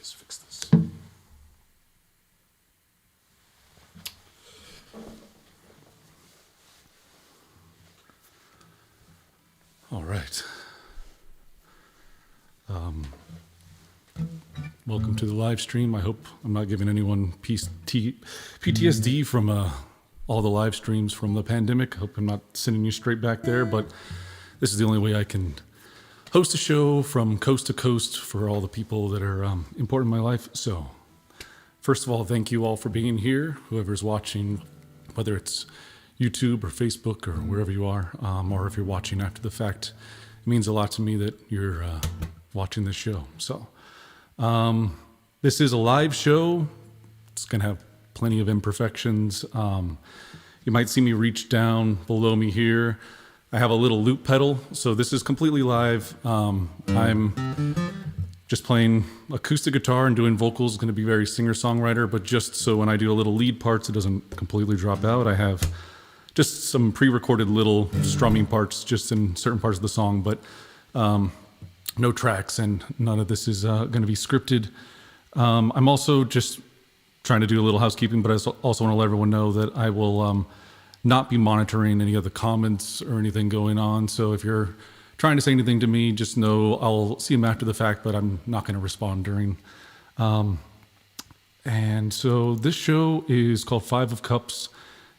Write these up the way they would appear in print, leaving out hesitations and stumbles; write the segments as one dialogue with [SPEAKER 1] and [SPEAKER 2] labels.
[SPEAKER 1] Just fix this. All right. Welcome to the live stream. I hope I'm not giving anyone PTSD from all the live streams from the pandemic. I hope I'm not sending you straight back there, but this is the only way I can host a show from coast to coast for all the people that are important in my life. So first of all, thank you all for being here, whoever's watching, whether it's YouTube or Facebook or wherever you are, or if you're watching after the fact. It means a lot to me that you're watching this show. So this is a live show. It's going to have plenty of imperfections. You might see me reach down below me here. I have a little loop pedal, so this is completely live. I'm just playing acoustic guitar and doing vocals. It's going to be very singer-songwriter, but just so when I do a little lead parts, it doesn't completely drop out. I have just some pre-recorded little strumming parts just in certain parts of the song, but no tracks, and none of this is going to be scripted. I'm also just trying to do a little housekeeping, but I also want to let everyone know that I will not be monitoring any of the comments or anything going on. So if you're trying to say anything to me, just know I'll see them after the fact, but I'm not going to respond during. And so this show is called Five of Cups.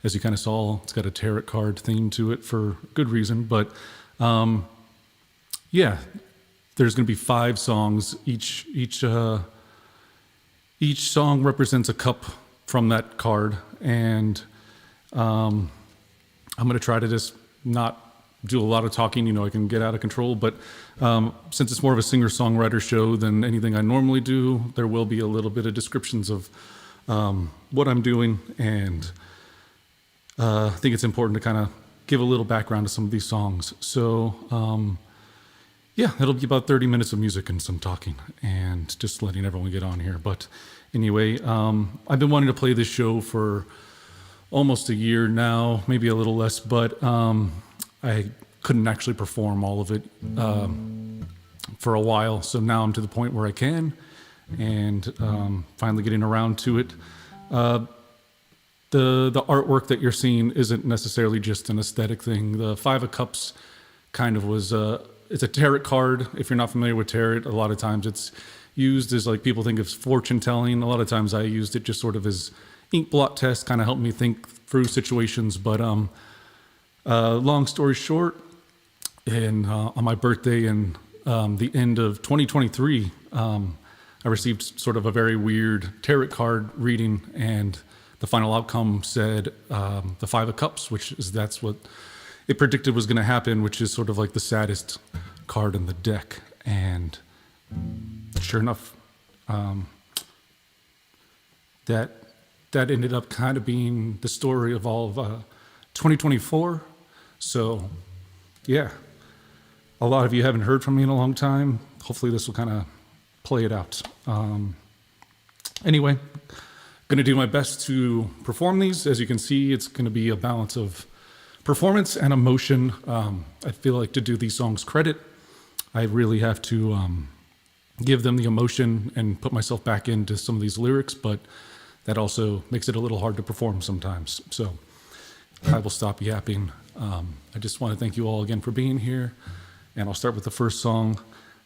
[SPEAKER 1] As you kind of saw, it's got a tarot card theme to it for good reason. But yeah, there's going to be 5 songs. Each song represents a cup from that card, and I'm going to try to just not do a lot of talking. You know, I can get out of control, but since it's more of a singer-songwriter show than anything I normally do, there will be a little bit of descriptions of what I'm doing, and I think it's important to kind of give a little background to some of these songs. So yeah, it'll be about 30 minutes of music and some talking and just letting everyone get on here. But anyway, I've been wanting to play this show for almost a year now, maybe a little less, but I couldn't actually perform all of it for a while. So now I'm to the point where I can, and finally getting around to it. The artwork that you're seeing isn't necessarily just an aesthetic thing. The Five of Cups kind of was, it's a tarot card. If you're not familiar with tarot, a lot of times it's used as, like, people think of fortune telling. A lot of times I used it just sort of as ink blot test, kind of helped me think through situations. But long story short, and on my birthday in the end of 2023, I received sort of a very weird tarot card reading, and the final outcome said the Five of Cups, that's what it predicted was going to happen, which is sort of like the saddest card in the deck. And sure enough, that ended up kind of being the story of all of 2024. So yeah, a lot of you haven't heard from me in a long time. Hopefully this will kind of play it out. Anyway, going to do my best to perform these. As you can see, it's going to be a balance of performance and emotion. I feel like to do these songs credit, I really have to give them the emotion and put myself back into some of these lyrics, but that also makes it a little hard to perform sometimes. So I will stop yapping. I just want to thank you all again for being here, and I'll start with the first song.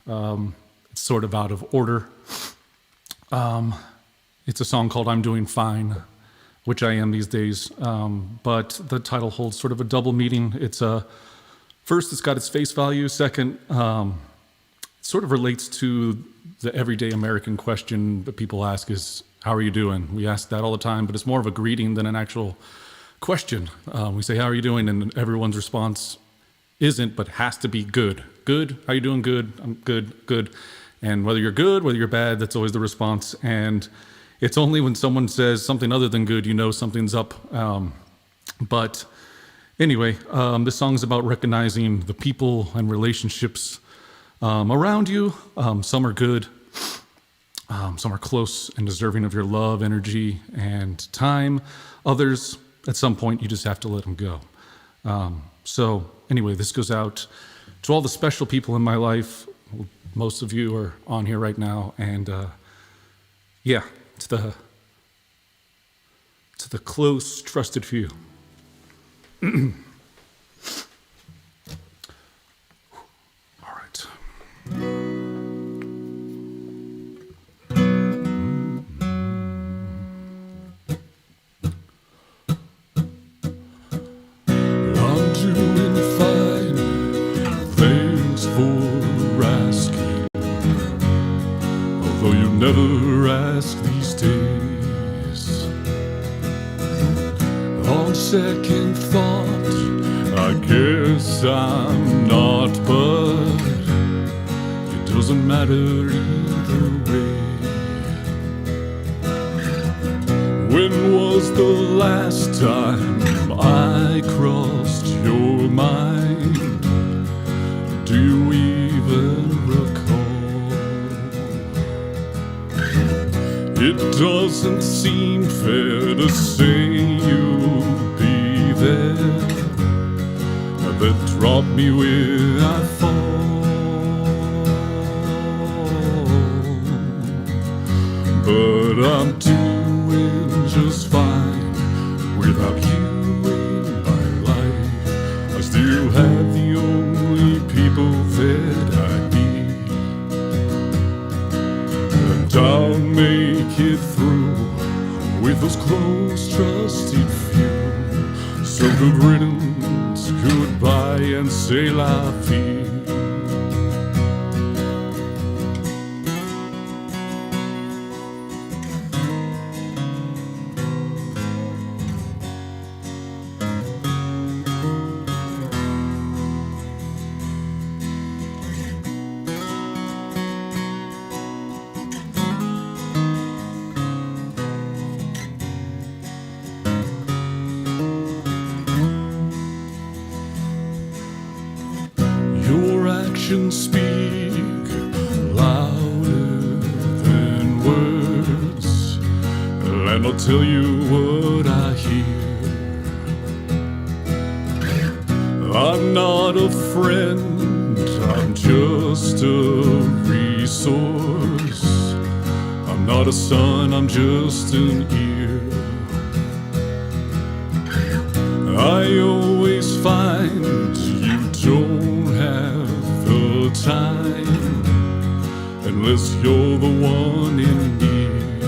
[SPEAKER 1] It's sort of out of order. It's a song called I'm Doing Fine, which I am these days, but the title holds sort of a double meaning. It's first, it's got its face value. Second, it sort of relates to the everyday American question that people ask is, how are you doing? We ask that all the time, but it's more of a greeting than an actual question. We say, how are you doing? And everyone's response isn't, but has to be good. Good, how you doing? Good, I'm good, good. And whether you're good, whether you're bad, that's always the response. And it's only when someone says something other than good, you know something's up. But anyway, this song's about recognizing the people and relationships around you. Some are good, some are close and deserving of your love, energy, and time. Others, at some point, you just have to let them go. So anyway, this goes out to all the special people in my life. Most of you are on here right now, and Yeah, to the close, trusted few. All right. I'm doing fine. Thanks for asking. Although you never ask these days. On second thought, I guess I'm not, but it doesn't matter either way. When was the last time I crossed your mind? Do you even recall? It doesn't seem fair to say you'll be there, that drop me where I fall. But I'm doing just fine without you in my life. I still have the only people that I need, and I'll make it through with those close, trusted few. So good riddance, goodbye, and c'est la vie. Your actions speak louder than words, and I'll tell you what I hear. I'm not a friend, I'm just a resource. I'm not a son, I'm just an ear. I always find you don't have the time unless you're the one in need.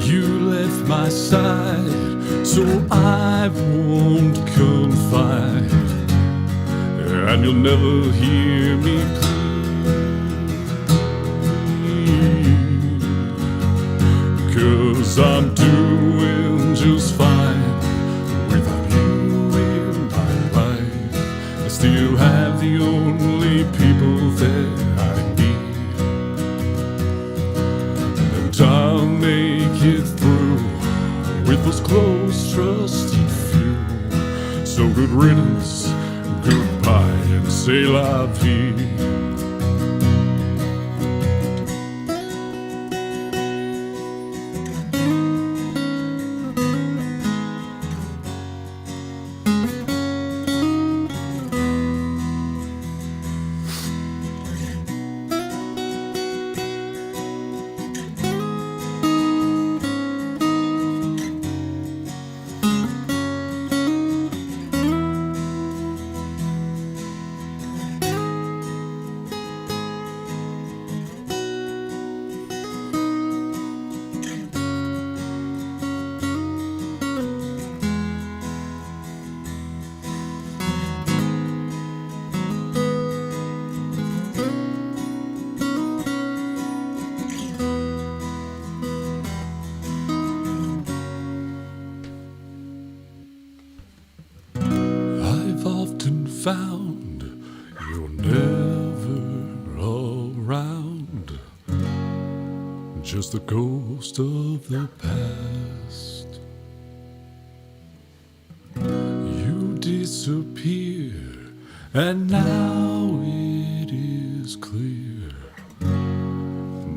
[SPEAKER 1] You left my side, so I won't confide, and you'll never hear me plead, 'cause I'm doing just fine without you in my life. I still have the only people that I need, and I'll make it through with those close, trusted few. So good riddance, goodbye, and c'est la vie. Found you're never around, just a ghost of the past. You disappear, and now it is clear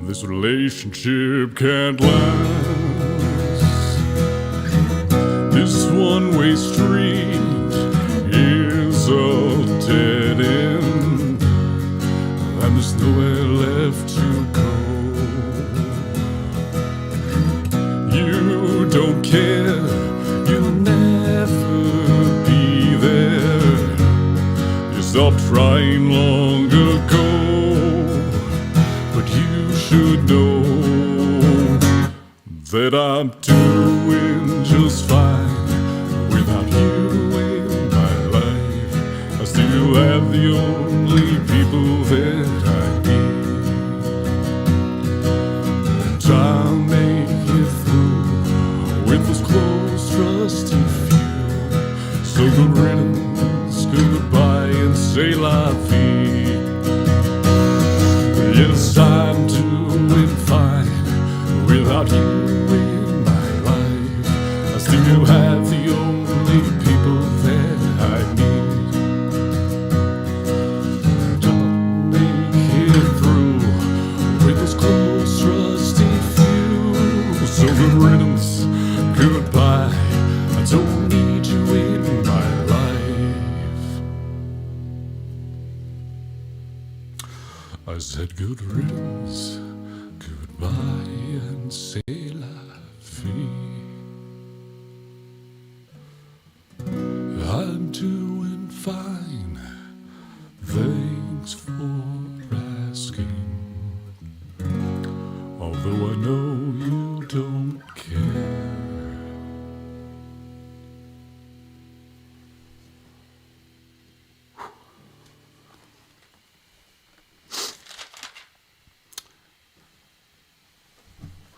[SPEAKER 1] this relationship can't last. This one-way street is a dead end, and there's nowhere left to go. trying long ago, but you should know that I'm doing just fine without you in my life. I still have the only people that I need, and I'll make it through with those close, trusty few. So good riddance, goodbye, and say la vie. Yes, I'm doing fine without you in my life. I still have the only people that I need, and I'll make it through with those close, trusty few. So good riddance, goodbye, I don't need you in my life. I said good riddance, goodbye, and say la vie. I'm doing fine, thanks for asking, although I know you don't care.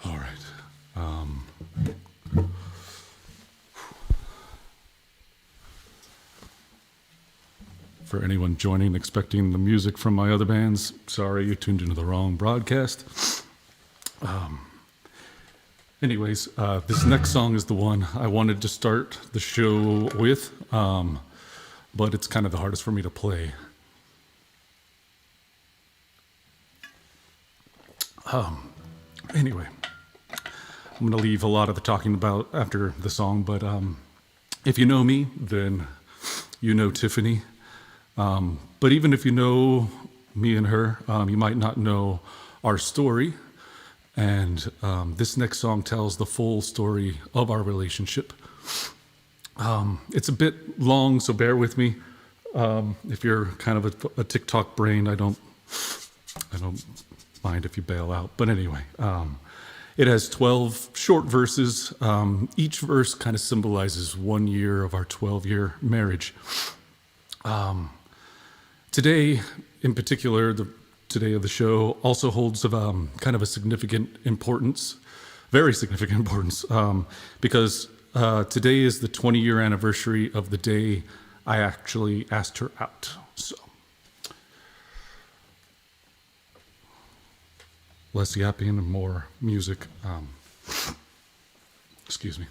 [SPEAKER 1] All right. For anyone joining expecting the music from my other bands, sorry, you tuned into the wrong broadcast. Anyways, this next song is the one I wanted to start the show with, but it's kind of the hardest for me to play. Anyway, I'm going to leave a lot of the talking about after the song, but if you know me, then you know Tiffany. But even if you know me and her, you might not know our story. And this next song tells the full story of our relationship. It's a bit long, so bear with me. If you're kind of a TikTok brain, I don't mind if you bail out. But anyway, it has 12 short verses. Each verse kind of symbolizes 1 year of our 12-year marriage. Today, in particular, today of the show also holds kind of a significant importance, very significant importance, because today is the 20-year anniversary of the day I actually asked her out. So, less yapping and more music. Excuse me.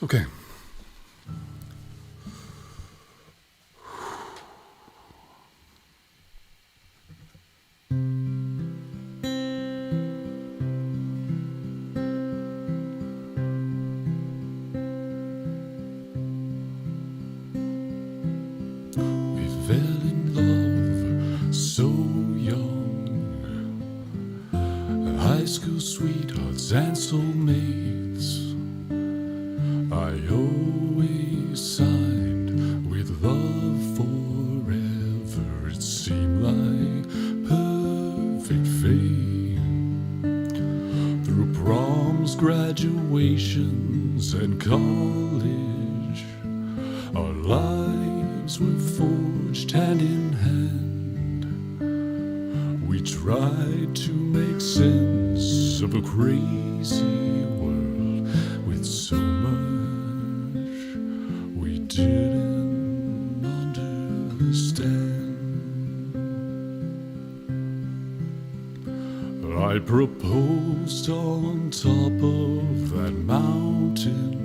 [SPEAKER 1] Okay. We fell in love so young, high school sweethearts and soulmates. I always signed with love forever. It seemed like perfect fate. Through proms, graduations, and college, our lives were forged hand in hand. We tried to make sense of a crazy world with so much we didn't understand. I proposed on top of that mountain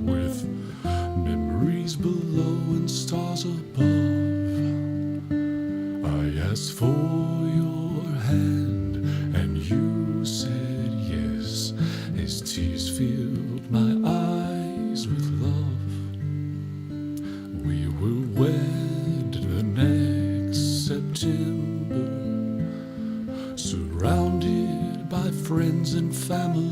[SPEAKER 1] with memories below and stars above. I asked for your hand and you said yes, as tears filled my eyes with love. We were wed the next September, surrounded by friends and family.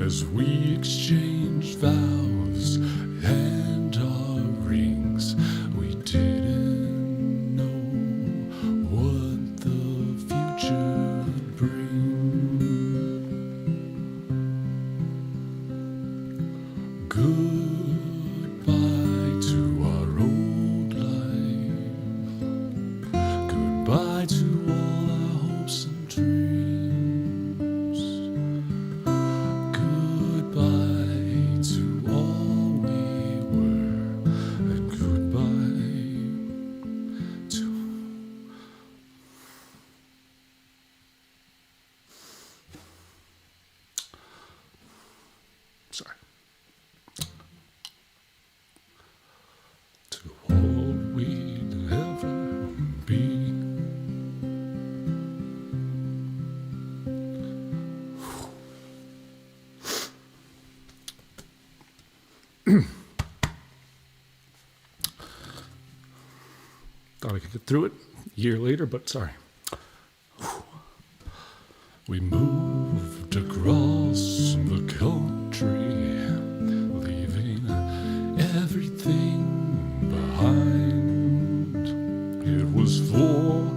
[SPEAKER 1] as we exchanged vows and our rings. We didn't know what the future would bring. Goodbye to our old life. Goodbye to all our hopes and dreams. Goodbye to all we were, and goodbye to... Sorry. To all we'd ever be. Thought I could get through it a year later, but sorry. We moved across the country, leaving everything behind. It was for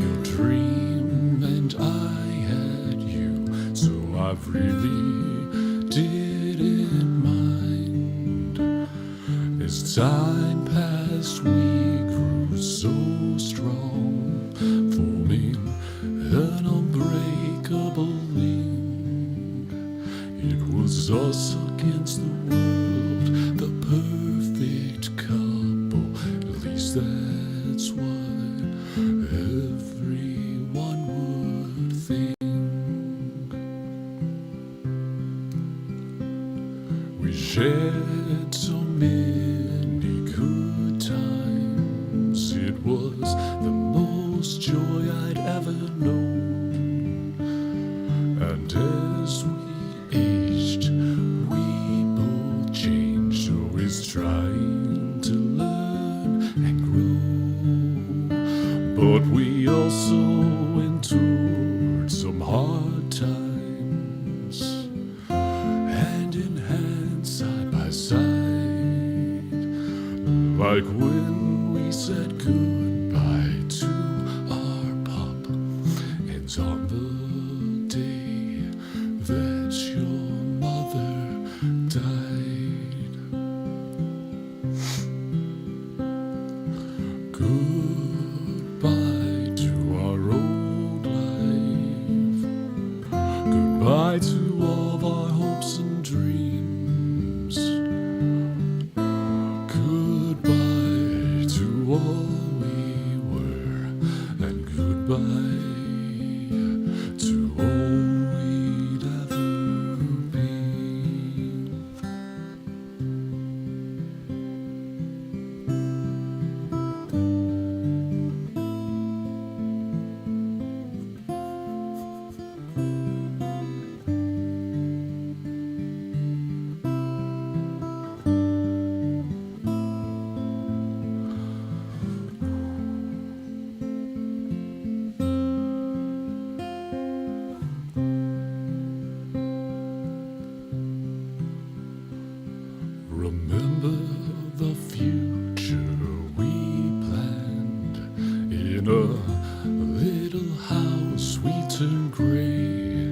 [SPEAKER 1] your dream, and I had you, so I really didn't mind. As time passed, we grew so strong, forming an unbreakable link. It was us against the world, the perfect couple. At least that's what everyone would think. We shared so many good times. It was the most joy I'd ever known. And as we aged, we both changed, always trying to learn and grow. But we also endured some hard times, hand in hand, side by side, like when we said goodbye to our pup, and on the day that your mother died. Goodbye to our old life. Goodbye to all of our hopes and dreams. Goodbye to all we were, and goodbye to all we'd ever been. Remember the future we planned. In a little house we turned gray.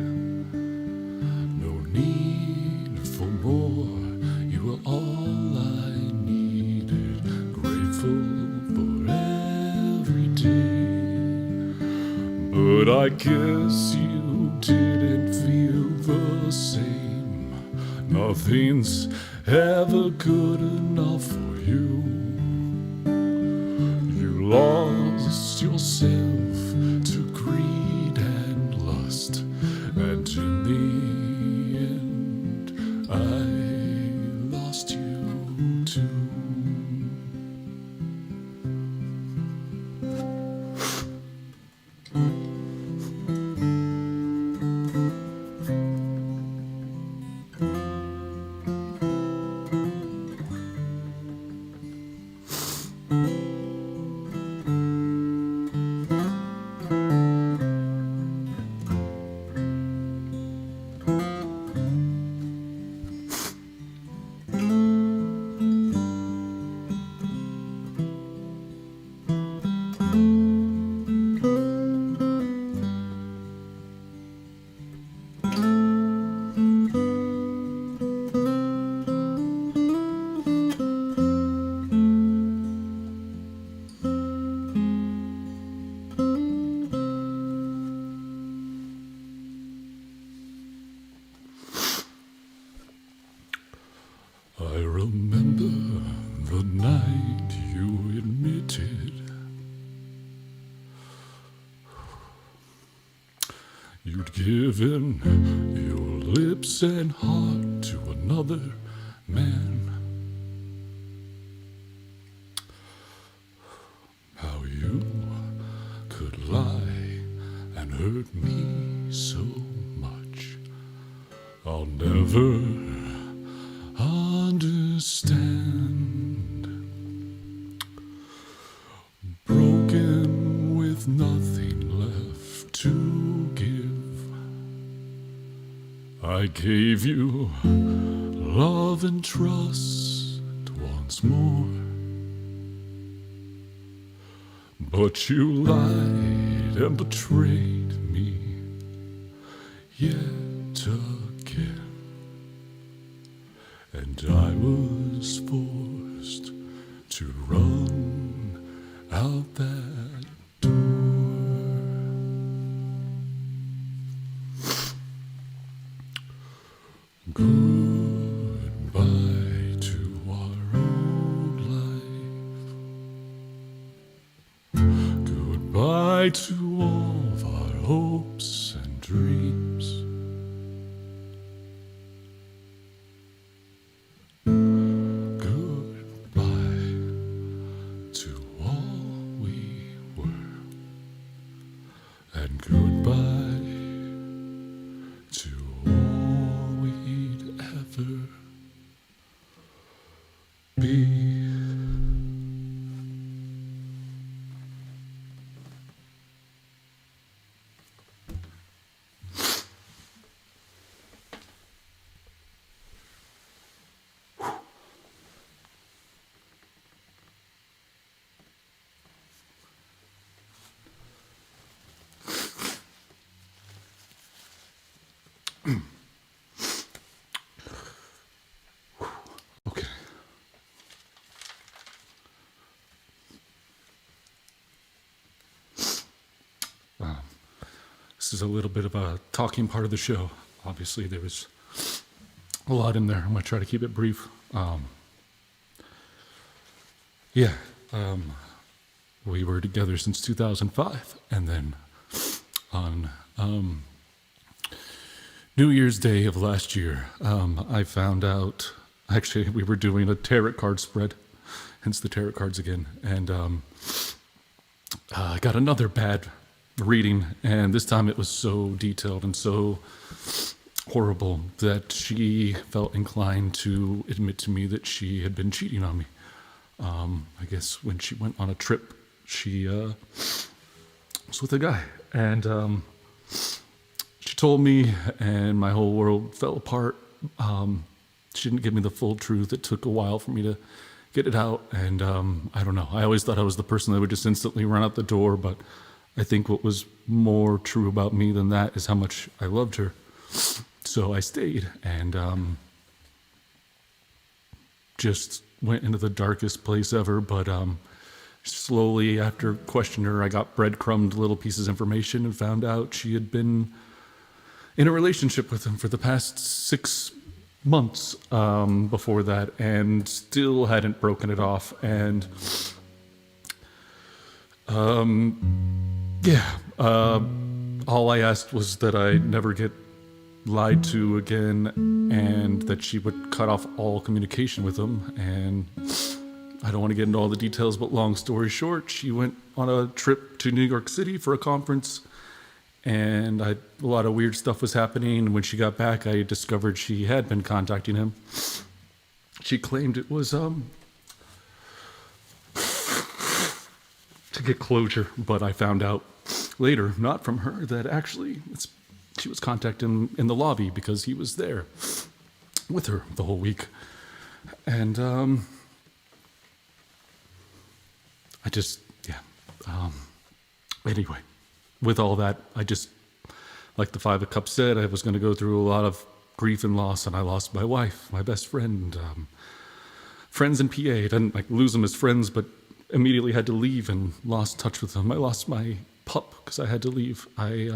[SPEAKER 1] No need for more, you were all I needed. Grateful for every day. But I guess you didn't feel the same. Nothing's ever good enough for you. You lost yourself to greed and lust, and in the end I lost you too. I remember the night you admitted you'd given your lips and heart to another man. How you could lie and hurt me so much, I'll never understand. Broken with nothing left to give, I gave you love and trust once more, but you lied and betrayed me yet again, and I was forced to run out that door. Goodbye to our old life. Goodbye to all of our hopes and dreams. Goodbye to all we were, and goodbye to all we'd ever be. Okay. This is a little bit of a talking part of the show. Obviously, there was a lot in there. I'm going to try to keep it brief. We were together since 2005. And then on New Year's Day of last year, I found out, actually, we were doing a tarot card spread, hence the tarot cards again. And I got another bad reading, and this time it was so detailed and so horrible that she felt inclined to admit to me that she had been cheating on me. I guess when she went on a trip, she was with a guy, and she told me, and my whole world fell apart. She didn't give me the full truth. It took a while for me to get it out, and I don't know. I always thought I was the person that would just instantly run out the door, but I think what was more true about me than that is how much I loved her. So I stayed, and just went into the darkest place ever, but slowly, after questioning her, I got breadcrumbed little pieces of information and found out she had been in a relationship with him for the past 6 months before that, and still hadn't broken it off. And all I asked was that I never get lied to again, and that she would cut off all communication with him. And I don't want to get into all the details, but long story short, she went on a trip to New York City for a conference, and a lot of weird stuff was happening. When she got back, I discovered she had been contacting him. She claimed it was to get closure, but I found out later, not from her, that actually she was contacting him in the lobby because he was there with her the whole week. And anyway, with all that, I just, like the Five of Cups said, I was going to go through a lot of grief and loss, and I lost my wife, my best friend, friends in PA. I didn't lose them as friends, but immediately had to leave and lost touch with them. I lost my pup because I had to leave. I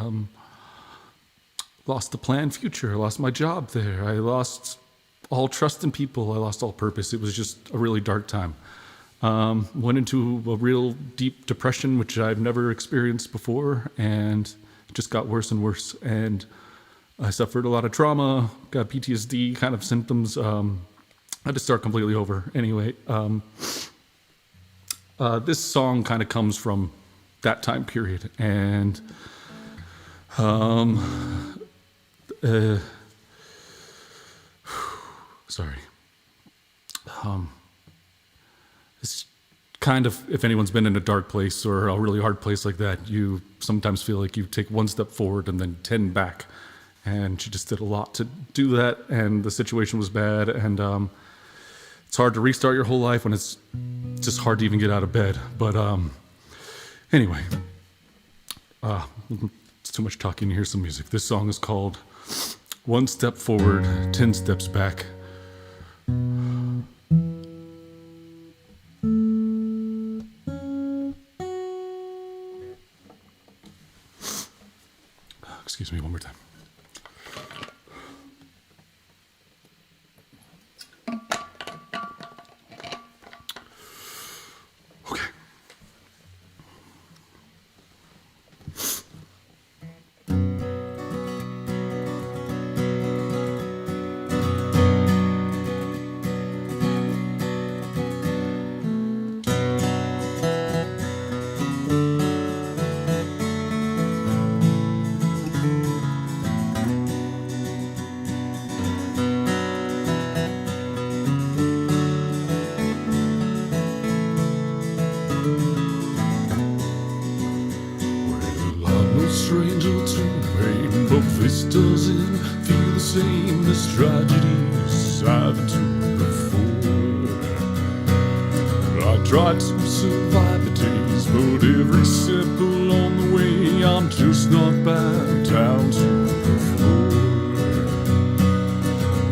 [SPEAKER 1] lost the planned future. I lost my job there. I lost all trust in people. I lost all purpose. It was just a really dark time. Went into a real deep depression, which I've never experienced before, and it just got worse and worse. And I suffered a lot of trauma, got PTSD kind of symptoms. I had to start completely over. Anyway, this song kind of comes from that time period, and sorry. It's kind of, if anyone's been in a dark place or a really hard place like that, you sometimes feel like you take one step forward and then 10 back. And she just did a lot to do that, and the situation was bad, and it's hard to restart your whole life when it's just hard to even get out of bed. But anyway, it's too much talking. Here's some music. This song is called One Step Forward, 10 Steps Back. Excuse me one more time. Okay. Stranger to pain, but this doesn't feel the same as tragedies I've endured before. I tried to survive the days, but every step along the way I'm just knocked back down to the floor.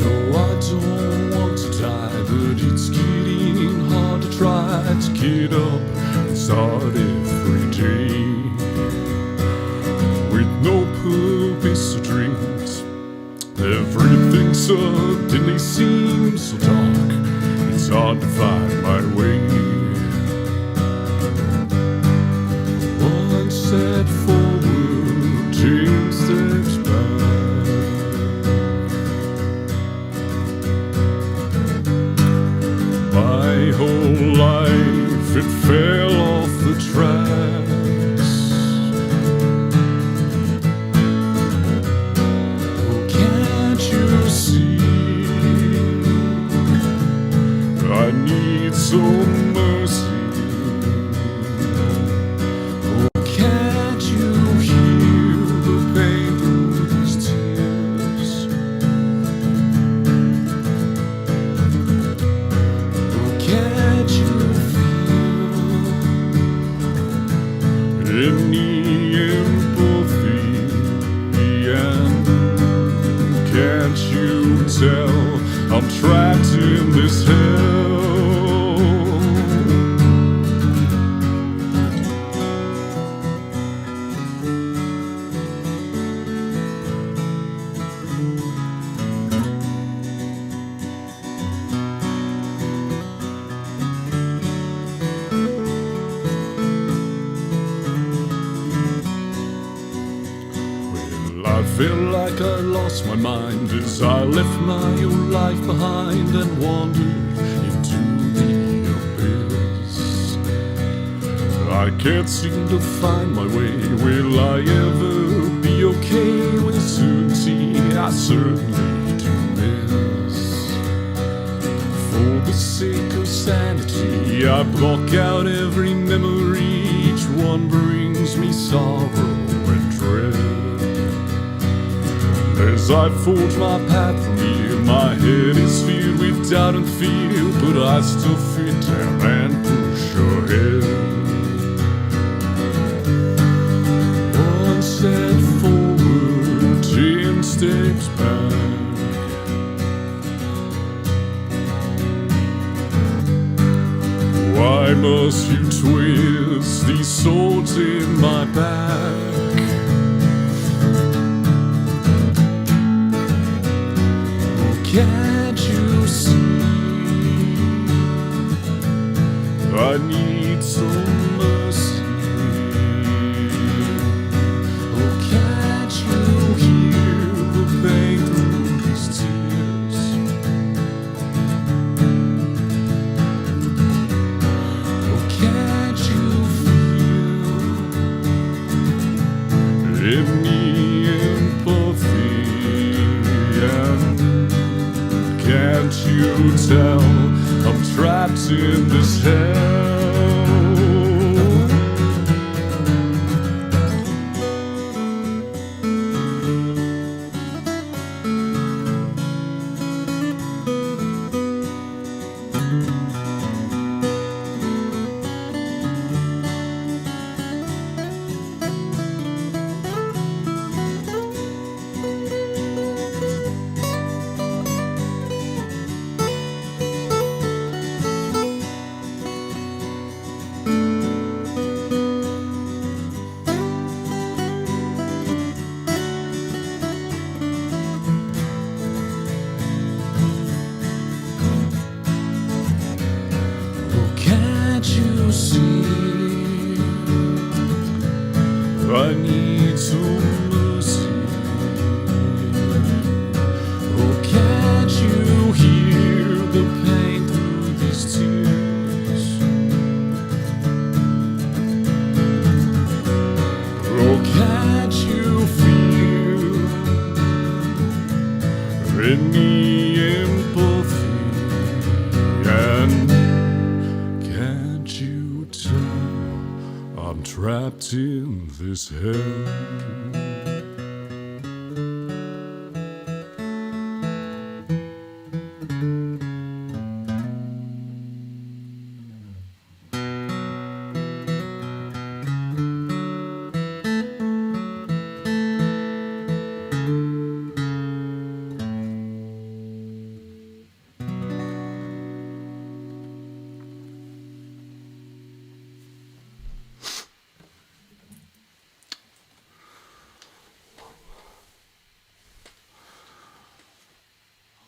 [SPEAKER 1] No, I don't want to die, but it's getting hard to try to get up and start every day. With no purpose or dreams, everything suddenly seems so dark. It's hard to find my way. One step forward, 10 steps back. My whole life it fell off the tracks. I need some mercy. Oh, can't you hear the pain through these tears? Oh, can't you feel any empathy? And can't you tell I'm trapped in this hell? I feel like I lost my mind as I left my old life behind and wandered into the abyss. I can't seem to find my way. Will I ever be okay with certainty? I certainly do miss. For the sake of sanity, I block out every memory. Each one brings me sorrow and dread. As I forge my path from here, my head is filled with doubt and fear, but I still fit down and push ahead. One step forward, 10 steps back. Why must you twist these swords in my back? Can't you I need some mercy. Oh, can't you hear the pain through these tears? Oh, can't you feel any empathy? And can't you tell I'm trapped in this hell? You see, I need some mercy. Oh, can't you hear the pain through these tears? Oh, can't you feel any empathy? And I'm trapped in this hell.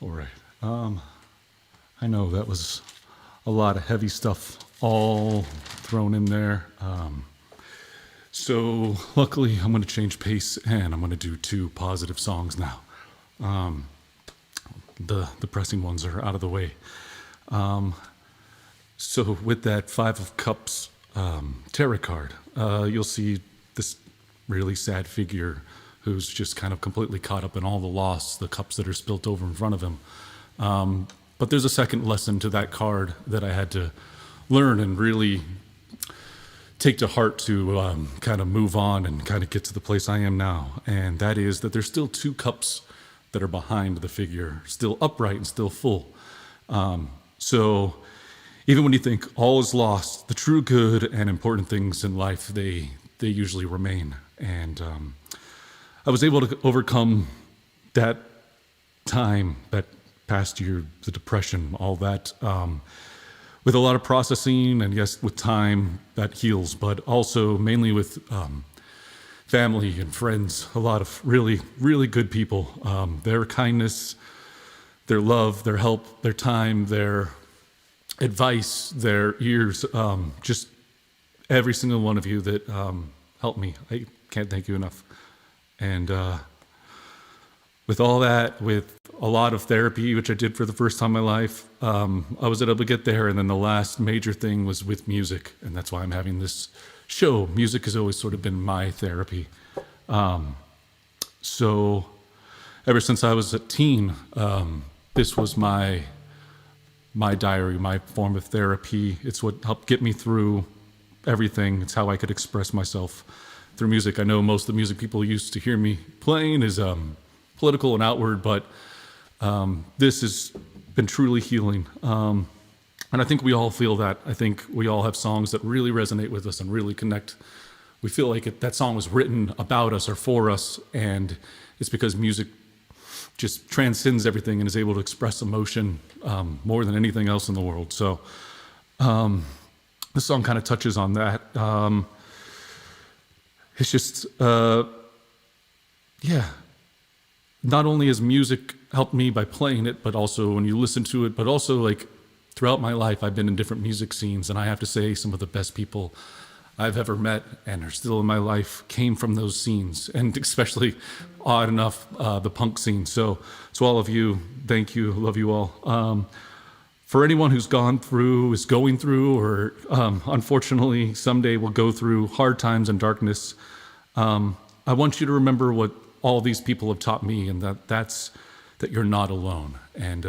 [SPEAKER 1] All right. I know that was a lot of heavy stuff all thrown in there. So luckily I'm going to change pace and I'm going to do 2 positive songs now. The depressing ones are out of the way. So with that 5 of Cups tarot card, you'll see this really sad figure who's just kind of completely caught up in all the loss, the cups that are spilt over in front of him. But there's a second lesson to that card that I had to learn and really take to heart to kind of move on and kind of get to the place I am now. And that is that there's still 2 cups that are behind the figure, still upright and still full. So even when you think all is lost, the true good and important things in life, they usually remain. And I was able to overcome that time, that past year, the depression, all that, with a lot of processing, and yes, with time that heals, but also mainly with family and friends, a lot of really, really good people. Their kindness, their love, their help, their time, their advice, their ears, just every single one of you that helped me. I can't thank you enough. And with all that, with a lot of therapy, which I did for the first time in my life, I was able to get there. And then the last major thing was with music. And that's why I'm having this show. Music has always sort of been my therapy. So ever since I was a teen, this was my diary, my form of therapy. It's what helped get me through everything. It's how I could express myself through music. I know most of the music people used to hear me playing is political and outward, but this has been truly healing. And I think we all feel that. I think we all have songs that really resonate with us and really connect. We feel like that song was written about us or for us, and it's because music just transcends everything and is able to express emotion more than anything else in the world. So this song kind of touches on that. It's just, not only has music helped me by playing it, but also when you listen to it, but also like throughout my life, I've been in different music scenes, and I have to say some of the best people I've ever met and are still in my life came from those scenes, and especially, odd enough, the punk scene. So to all of you, thank you, love you all. For anyone who's gone through, is going through, or unfortunately someday will go through hard times and darkness, I want you to remember what all these people have taught me, and that you're not alone. And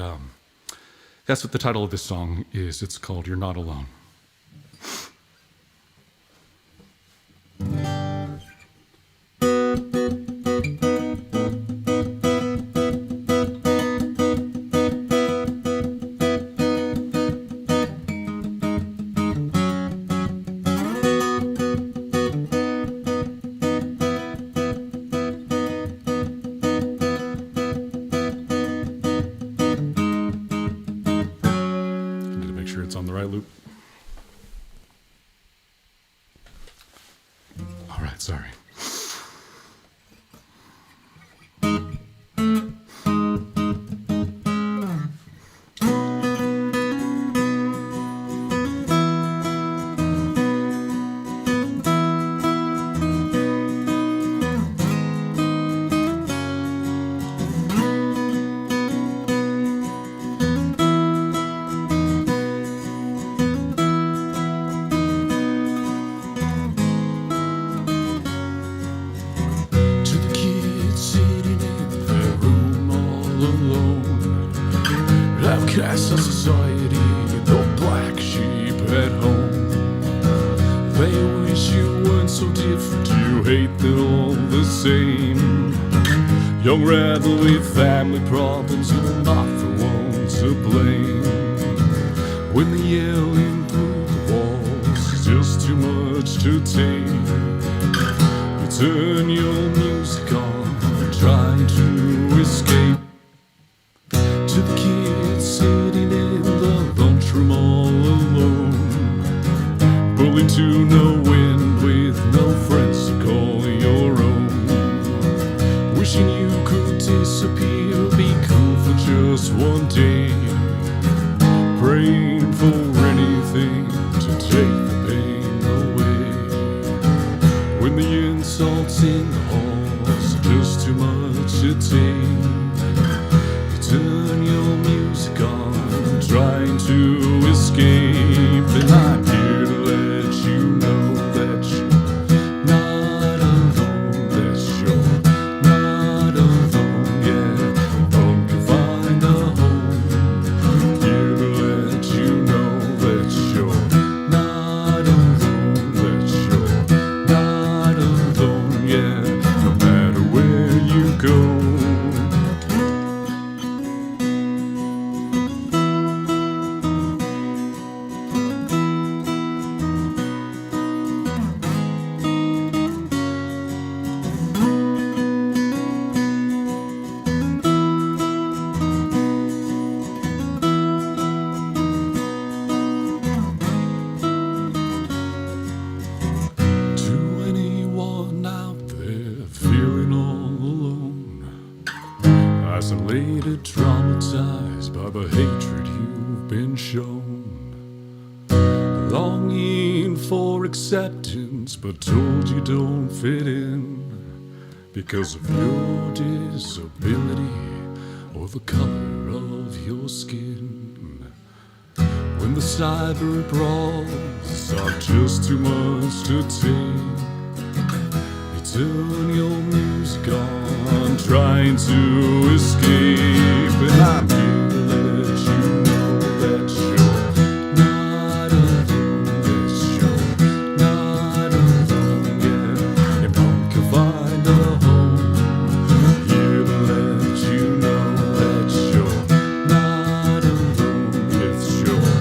[SPEAKER 1] that's what the title of this song is. It's called You're Not Alone. It's on the right loop. All right, sorry. Outcasts of society, the black sheep at home. They wish you weren't so different, you hate them all the same. Young rebel with family problems, you're not the one to blame. When the yelling through the walls is just too much to take, you turn your music on, trying to escape. To the kids sitting in the lunchroom all alone, pulling to no wind with no friends to call your own. Wishing you could disappear, be cool for just one day, praying for anything to take the pain away. When the insults in the halls are just too much to take, turn your music on, trying to escape. And I'm here to let you know that you're not alone, that you're not alone, yeah. Punk can find a home. Here to let you know that you're not alone, that you're not alone, yeah. No matter where you go. Isolated, traumatized by the hatred you've been shown, longing for acceptance but told you don't fit in because of your disability or the color of your skin. When the cyber brawls are just too much to take, turn your music on, trying to escape. And I'm here to let you know that you're not alone, that you're not alone, yeah. And punk can find a home. Here to let you know that you're not alone, yes, you're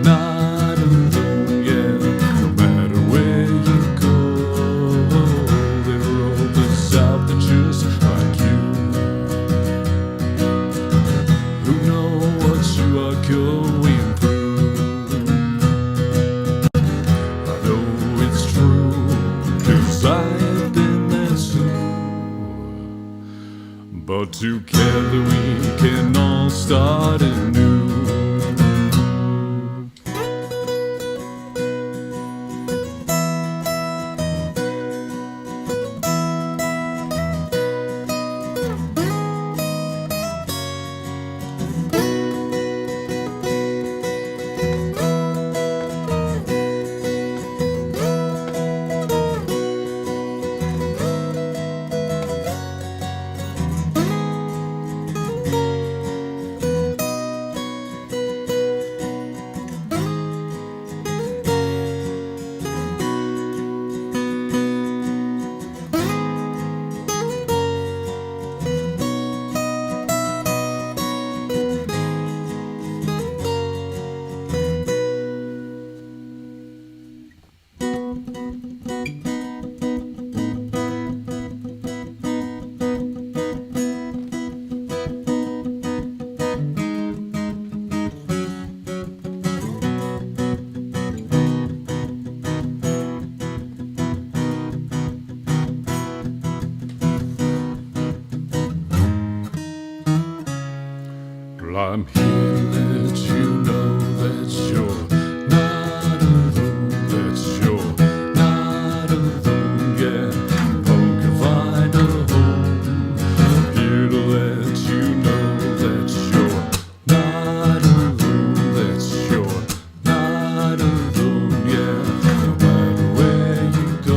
[SPEAKER 1] not alone, yeah. No matter where you go, out there just like you, who know what you are going through. I know it's true, 'cause I've been there too. But together we can all start anew. Well, I'm here to let you know that you're not alone, that you're not alone, yeah. Hope you find a home. I'm here to let you know that you're not alone, that you're not alone, yeah. No matter where you go.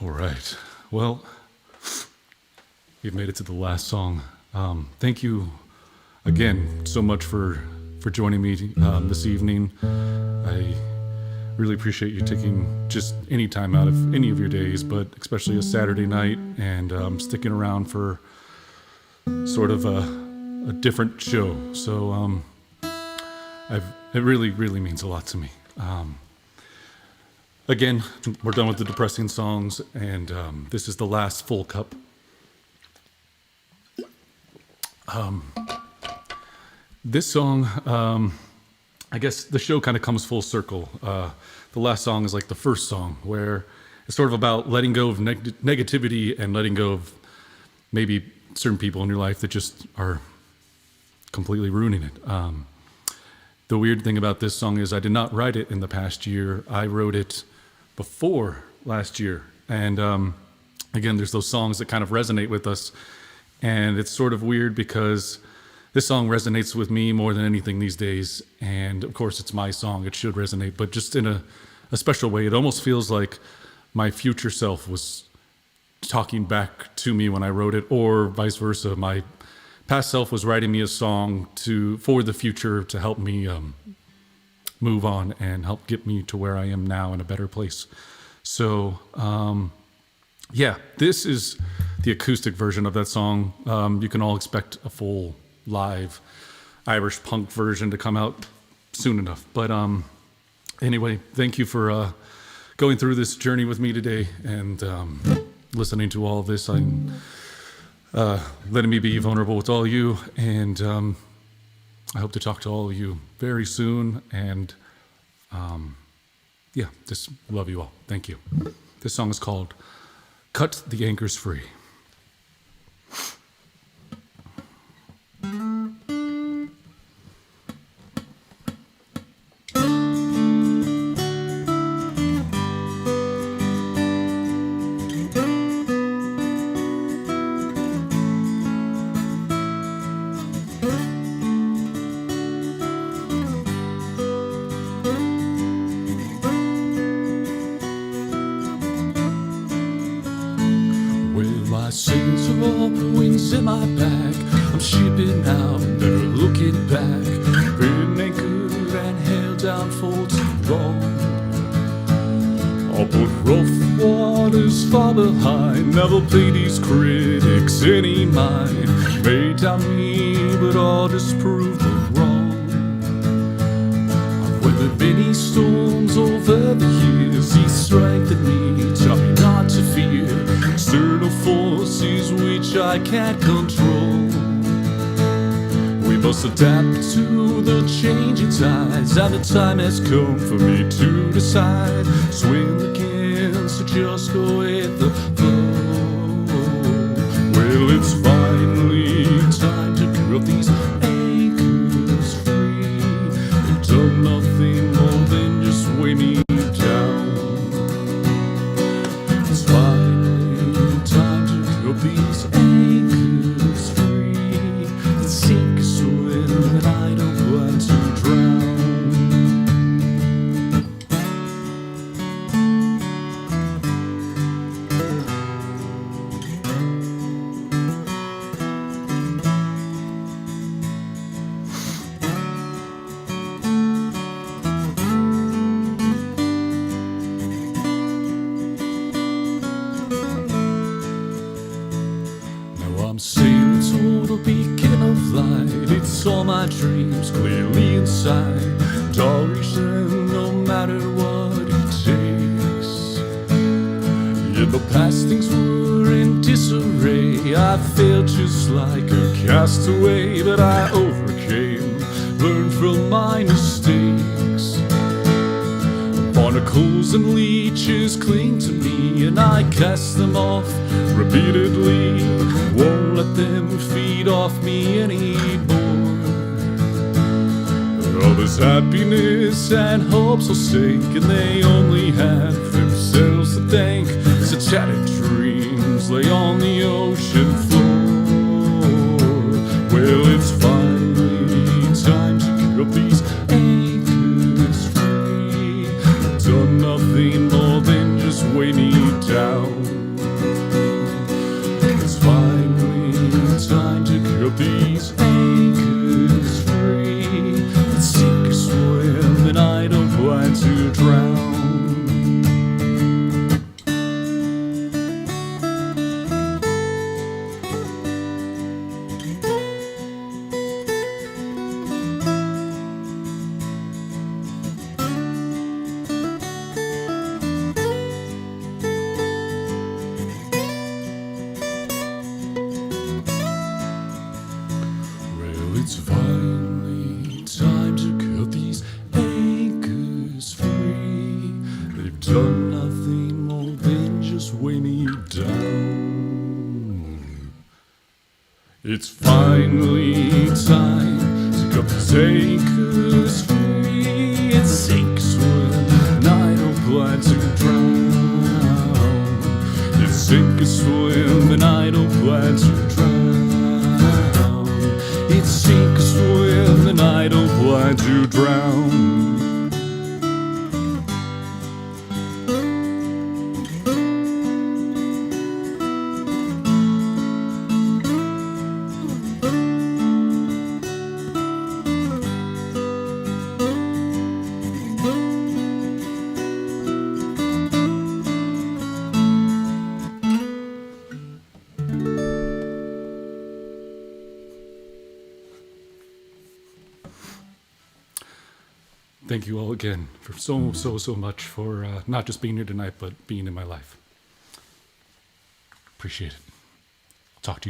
[SPEAKER 1] All right. Well, we've made it to the last song. Thank you again so much for joining me this evening. I really appreciate you taking just any time out of any of your days, but especially a Saturday night, and sticking around for sort of a different show. So it really, really means a lot to me. Again, we're done with the depressing songs, and this is the last full cup. This song, I guess the show kind of comes full circle. The last song is like the first song, where it's sort of about letting go of negativity and letting go of maybe certain people in your life that just are completely ruining it. The weird thing about this song is I did not write it in the past year. I wrote it before last year. And again, there's those songs that kind of resonate with us. And it's sort of weird because this song resonates with me more than anything these days. And of course, it's my song. It should resonate, but just in a special way. It almost feels like my future self was talking back to me when I wrote it, or vice versa. My past self was writing me a song for the future to help me move on and help get me to where I am now in a better place. So, yeah, this is the acoustic version of that song. You can all expect a full live Irish punk version to come out soon enough. But anyway, thank you for going through this journey with me today and listening to all of this. I'm letting me be vulnerable with all of you, and I hope to talk to all of you very soon. And yeah, just love you all. Thank you. This song is called Cut the Anchors Free. My sails are up, wings in my back. I'm shipping out, never looking back. Been anchored and held down for too long. I'll put rough waters far behind. Never pay these critics any mind. May doubt me, but I'll just prove them wrong. I've weathered many storms over the years. He strengthened me, taught me not to fear external forces which I can't control. We must adapt to the changing tides, and the time has come for me to decide. Swim against or just go with the flow. Well, it's finally time to cut these anchors free. They've done nothing more than just weigh me down. It's finally time to cut these anchors free and sink a swim that I don't plan to drown. I'm sailing toward a beacon of light. It's all my dreams clearly inside. I'll reach them no matter what it takes. Yeah, the past things were in disarray. I failed just like a castaway, but I overcame, learned from my mistakes. Barnacles and leeches cling to me, and I cast them off repeatedly. Won't let them feed off me anymore. All this happiness and hope's all sake, and they only have themselves to thank. Such shattered dreams lay on the ocean floor. Well, it's finally time to pick up these anchors free. I've done nothing more than just weigh me down. It's finally time to pick up these anchors free. Let's sink or swim, and I don't plan to drown. It's finally time to cut these anchors free. They've done nothing more than just weigh me down. It's finally time to cut these anchors free. It's sink or swim, and I don't plan to drown. It's sink or swim, and I don't plan to drown. It's sink or swim, and I don't plan to drown. Thank you all again for so much for not just being here tonight, but being in my life. Appreciate it.